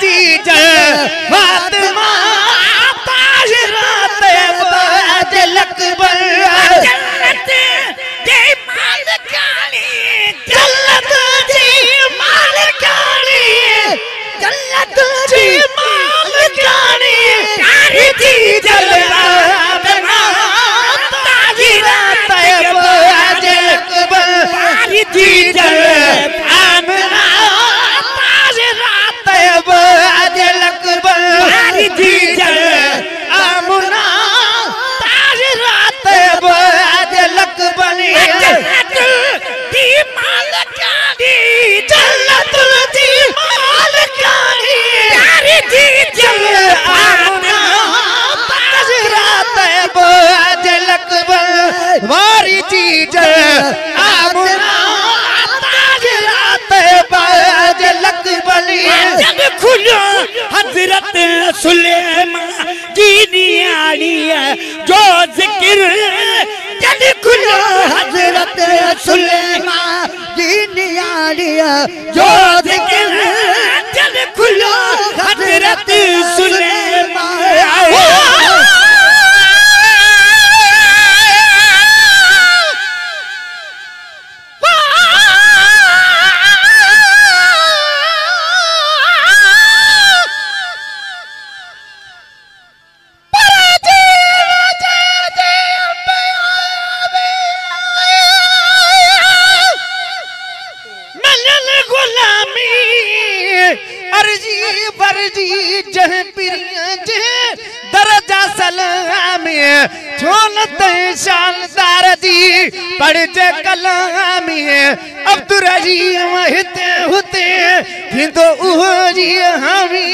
जीजा फातिमा ताजरा तैयब लकबर जन्नत दे मालिकानी जन्नत दे मालिकानी जन्नत दे मालिकानी तारी जीजा फातिमा ताजरा तैयब लकबर तारी जीजा आमना ताजरा तैयब लकबर तारी जीजा आमना ताजरा तैयब लकबर जन्नत दी मालिकानी जन्नत दी मालिकानी तारी जीजा आमना ताजरा तैयब लकबर वारी जीजा आमना ताजरा तैयब लकबर जब खुलो हजरत सुलेमान की नियाणी जो जिक्र जब खुलो हजरत सुलेमान की नियाणी जो जिक्र जब खुलो हजरत सुलेमान शानदार दी पढ़ जे कलामी अब्दुल रहीम हिते हुते हिंदो उजी हामी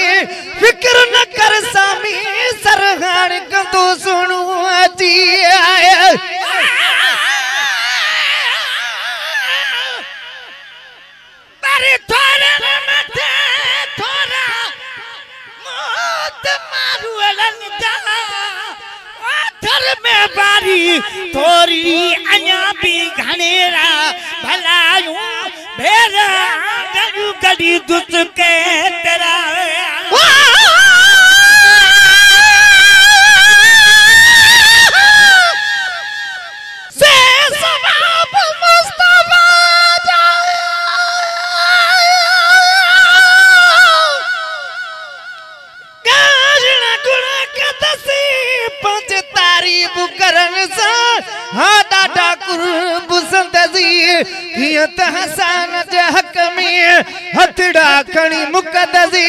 फिक्र न कर सामी सरहान कंदो सुणू अची आया अरे थोड़ा मथे थोड़ा मौत मारू लन जा थर में बारी थोरी अञा भी घनेरा भलायूं भेरा गड़ू गड़ी दुस के तेरा से सवाब मुस्तफा गाजना गुण का दसी पंच तारीफ करन सा हाँ डाडा कुर्ब संदसी कियत हसन जहक में हथड़ा खणी मुकदसी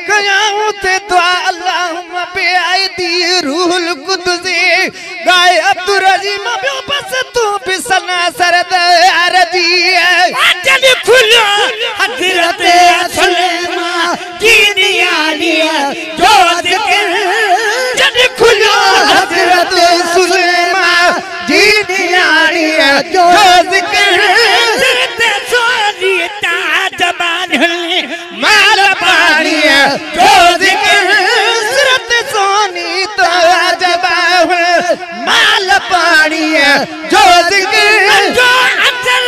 कयाऊं ते दुआ अल्लाहुम्मा बेआइदी रूहुल कुदसी गाय अब्दुल रहीम बियो बस तू बिसना सरद अरजी चल खुलो हजरत सुलेमान की नियानी जो जिक्र चल खुलो हजरत सुलेमान जी नियानी जो जिक्र सोनी ताज बांधले माल पानी जो जिक्र सिरत सोनी ताज बांधले माल पानी जो जिक्र जो अंदर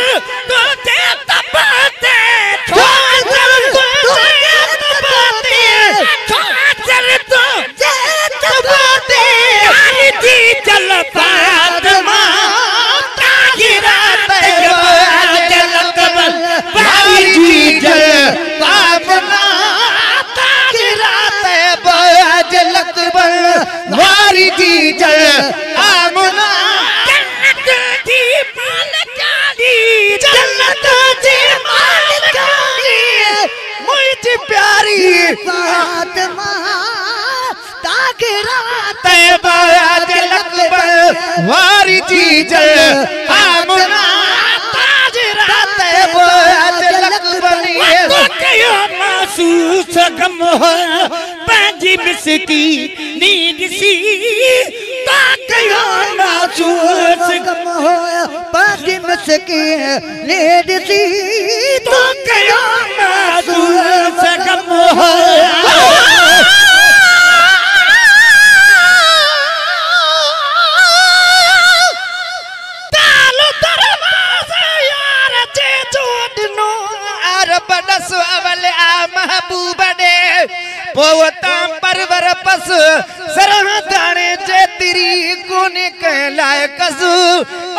तो ते तपते जो अंदर तो ते तपते जो अंदर तो ते तपते आई थी चल फातिमा ताजरा तैयब लकबर भाई जी जल फातिमा ताजरा तैयब लकबर वारी जी जल आमना जन्नत दी मालिकानी जन्नत दी मालिकानी मुझे प्यारी फातिमा ताजरा तैयब लकबर वारी जी जल आमना ताजरा तैयब लकबर तो कयो महसूस गम हो पंजी मिसकी नींद सी तो कयो महसूस गम हो पंजी मिसकी नींद सी तो कयो महसूस गम हो महबूब ने पोवता परवर पस सरह दाने जे तेरी कोने कहलाए कस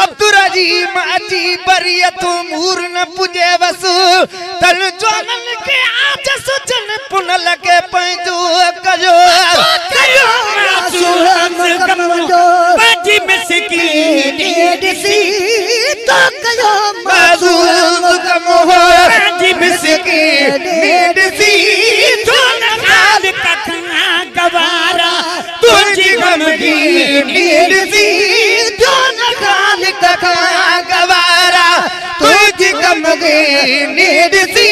अब्दुर्रहीम अजी बरियत मूर न पुजे वस तन जोनन के आज सुजन पुन लगे पंजो कयो कयो मासूम कमजो बाजी मिसकीन दिसी तो कयो मासूम कमो बाजी मिसकीन दिसी तो खाल कखना गवारा तुझी गमगीन दिसी तो खाल कखना गवारा तुझी गमगीन दिसी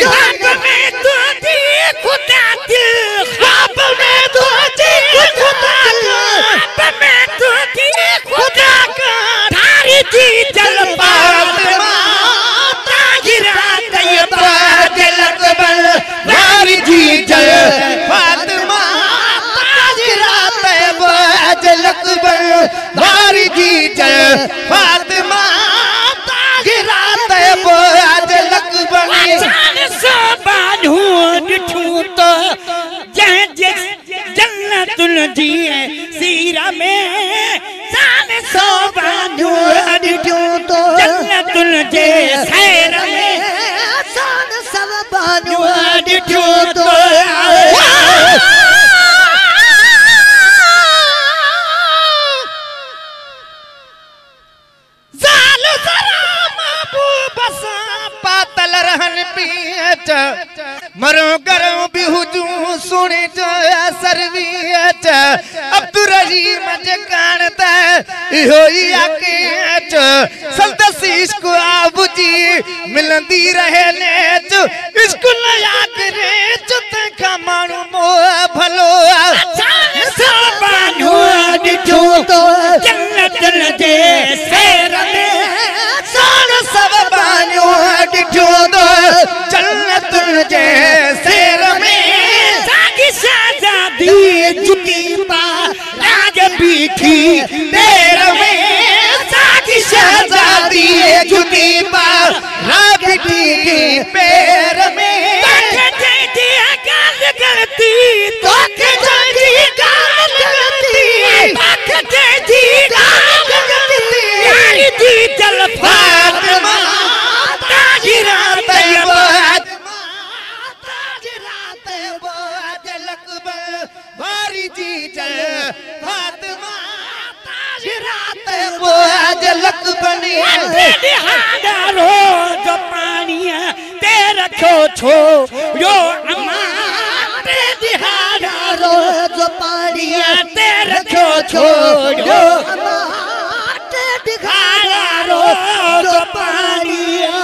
ख्वाब में तुझी खुदा दिल ख्वाब में तुझी खुदा ख्वाब में तुझी खुदा का थारी जी जल फातिमा ताहिरा तैयबा दिल अकबर थारी जी जल फातिमा ताहिरा तैयबा दिल अकबर थारी जी जल फातिमा ताहिरा तैयबा दिल अकबर बानू दिठू तो जन्नतुल जी सीरा में सान सो बानू दिठू तो जन्नतुल जी सैर में सान सब बानू दिठू तो जाल जरा महबूब सा पातल रहन पीच मरो करो बिहुजू सुने जो सरवीच अब्दुर्रहीम जकानता इहोई आकेच संतसीश को आबुजी मिलंदी रहे नेच इसको नया करे चुत का मानु मो भलो साबानु दिठू तो जन्नतुल जे सैर में सान सब बानु दिठू तो जन्नतुल जे सैर में सागी शादी जुटी पा राज बीठी पैर में सागी शादी जुटी पा राज बीठी पैर में गाल करती तो के जी गाल करती बाखते जी गाल करती यारी जी जल फातिमा ताहिरा तैयबा ताहिरा तैयबा दिल अकबर भारी जी जल फातिमा ताहिरा तैयबा दिल अकबर दिहाड़ा जो पानी ते रखो छो यो अम्मा दिहाड़ा रोज पानिया ते रखो छोड़ो ते दिहाड़ा रोज पानिया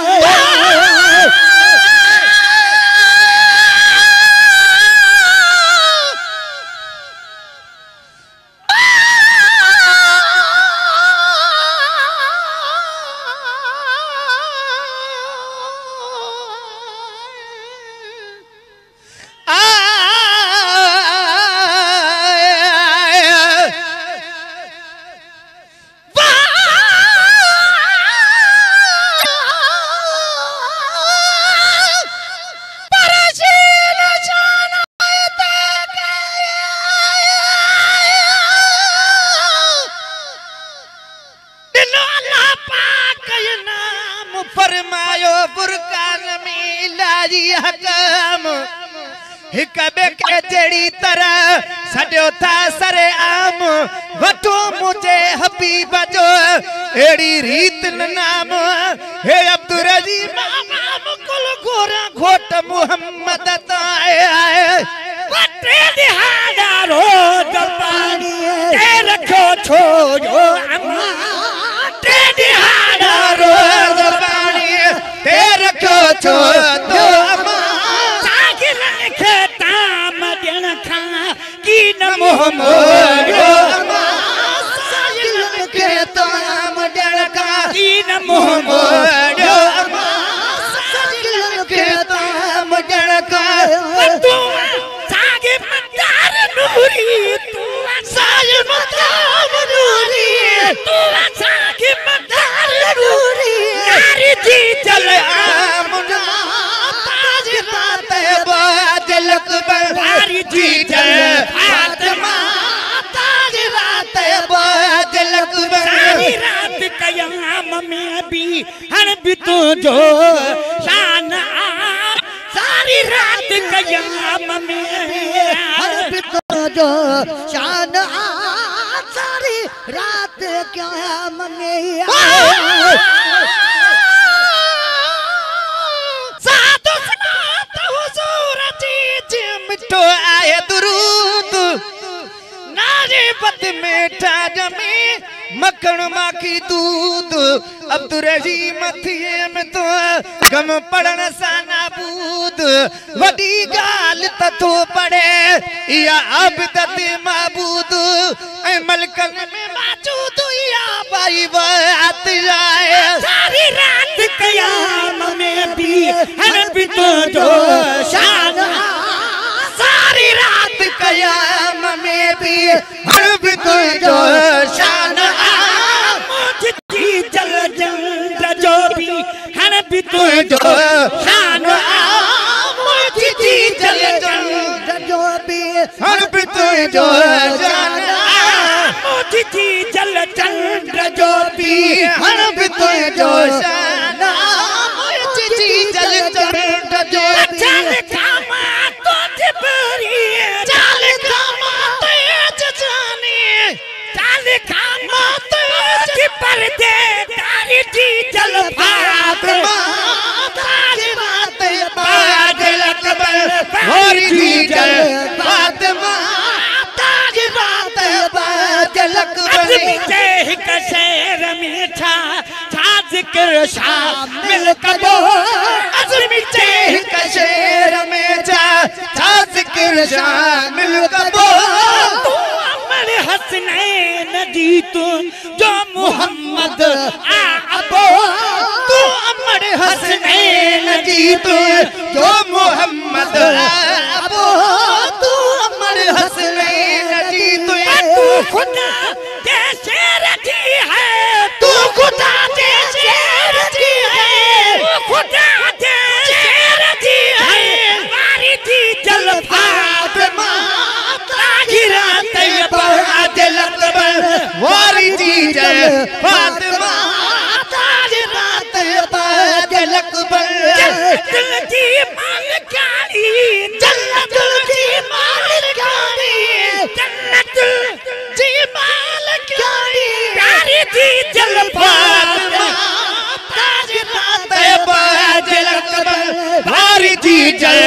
फरमायो फुरकान में लाजी हकम हिकबे के जड़ी तरह सजो था सरे आम वठो मुझे हबीब जो एड़ी रीत नाम हे अब्दुर्रहीम नाम कुल गोरा घोट मोहम्मद ताए बटे दिहाड़ा रोज पानी ते रखो छोड़ो अम्मा ते दिहाड़ा रोज पानी ते रखो छोड़ो अम्मा की नमो मोरो साजिल के ताम डड़का की नमो मोरो साजिल के ताम डड़का तू सागे मदार नूरी तू सागे मदार नूरी तू सागे मदार नूरी यारी जी चल आमना ताज बात बाज लक वारी जी जल फातिमा ताज रात बादल अकबर सारी रात कयाम में भी हर भी तो जो शान सारी रात कयाम में हर भी तो जो शान सारी रात कयाम में मिठो आए दुरूद नारिबत में ठाजमी मक्खन माखी दूध अब्दुर्रहीम थिए में तो गम पढ़न सा नाबूद वडी गाल तथो पढ़े या अबदत माबूद ऐ मलकन में मौजूद या भाई बात जाए सारी रात कयाम में भी हर भी तो जो शान सारी रात कयाम में भी हर भी तो जो शान मुझी जल जंद जो भी हर भी तो जो शान मुझी जल जंद जो भी हर भी तो जो शान मुझी जल जंद जो भी हर भी तो जो शान मुझी जल जंद जो भी चाल खामा तेज जाने चाल खामा तेज पर्दे तारी जी जल फातिमा ताज रात बादल अकबर होरी जी जल फातिमा ताज रात बादल अकबर एक शेर में छा जिक्र शामिल कदो अज़मी एक शेर में छा जिक्र शामिल कदो तू अमर हसनैन जी तू जो मोहम्मद आबो तू अमर हसनैन जी तू जो मोहम्मद आबो तू अमर हसनैन जी तू खुदा दे शेर जी है तू खुदा दे शेर जी है खुदा दे शेर जी है वारी जी जल फातिमा ताज रात बादल अकबर वारी जी जल फातिमा ताज रात बादल अकबर दिल की मालिकानी जन्नत की मालिकानी जन्नत जी मालिकानी प्यारी जी जल फातिमा ताज रात बादल अकबर वारी जी जल